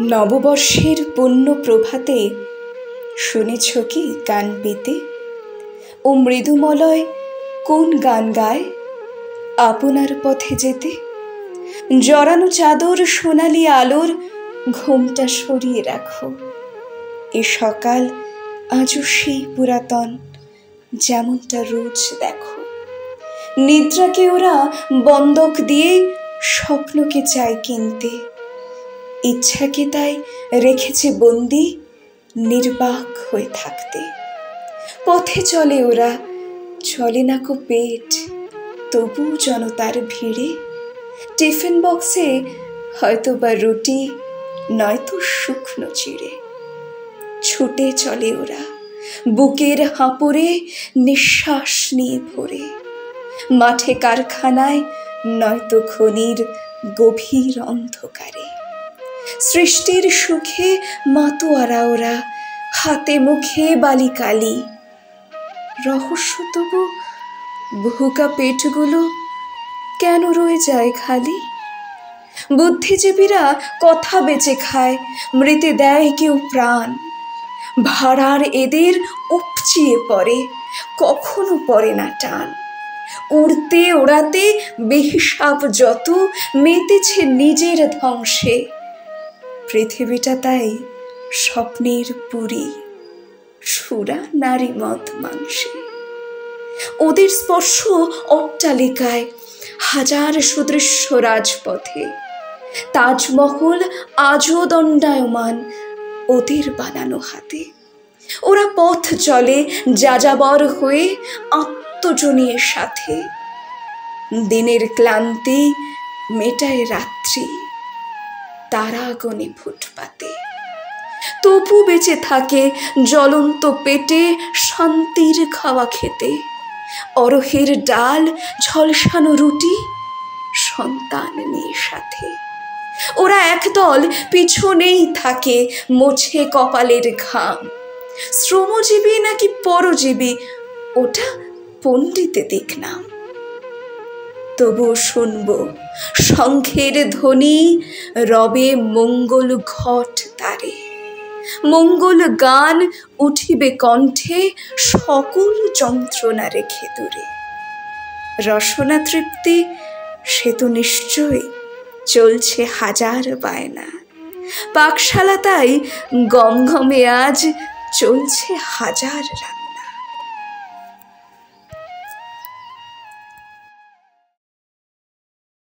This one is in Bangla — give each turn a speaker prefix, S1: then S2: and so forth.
S1: নববর্ষের পুণ্য প্রভাতে শুনেছ কি গান পেতে? ও মৃদুমলয় কোন গান গায় আপনার পথে যেতে? জড়ানো চাদর সোনালি আলোর ঘোমটা সরিয়ে রাখো। এ সকাল আজও সেই পুরাতন, যেমনটা রোজ দেখো। নিদ্রাকে ওরা বন্ধক দিয়ে স্বপ্নকে চায় কিনতে, ইচ্ছাকে তাই রেখেছে বন্দি নির্বাক হয়ে থাকতে। পথে চলে ওরা, চলে না কো পেট, তবু জনতার ভিড়ে টিফিন বক্সে হয়তো বা রুটি, নয়তো শুকনো চিড়ে। ছুটে চলে ওরা বুকের হাঁপুরে, নিঃশ্বাস নিয়ে ভরে, মাঠে কারখানায় নয়তো খনির গভীর অন্ধকারে। সৃষ্টির সুখে মাতোয়ারা ওরা, হাতে মুখে বালিকালি। রহস্য তবু ভুকা পেটগুলো কেন রয়ে যায় খালি? বুদ্ধিজীবীরা কথা বেচে খায়, মৃতে দেয় কেউ প্রাণ। ভাড়ার এদের উপচিয়ে পড়ে, কখনো পড়ে না টান। উড়তে ওড়াতে বেহিসাব যত মেতেছে নিজের ধ্বংসে। পৃথিবীটা তাই স্বপ্নের পুরী, সুরা নারী মদ মাংসে। ওদের স্পর্শ অট্টালিকায়, হাজার সুদৃশ্য রাজপথে। তাজমহল আজও দণ্ডায়মান ওদের বানানো হাতে। ওরা পথ চলে যাযাবর হয়ে আত্মজনীর সাথে। দিনের ক্লান্তি মেটায় রাত্রি, তারা গনে ফুটপাতে। তবু বেঁচে থাকে জ্বলন্ত পেটে শান্তির খাওয়া খেতে। অরহের ডাল, ঝলসানো রুটি, সন্তান নিয়ে সাথে। ওরা একদল পিছনেই থাকে, মোছে কপালের ঘাম। শ্রমজীবী নাকি পরজীবী, ওটা পণ্ডিতে দেখলাম। তবুও শুনব শঙ্খের ধ্বনি, রবে মঙ্গল ঘট তারে। মঙ্গল গান উঠিবে কণ্ঠে, সকল যন্ত্রণা রেখে দূরে। রসনা তৃপ্তি সে তো নিশ্চয় চলছে হাজার বায়না। পাকশালা তাই গমগমে আজ চলছে হাজার রান্না।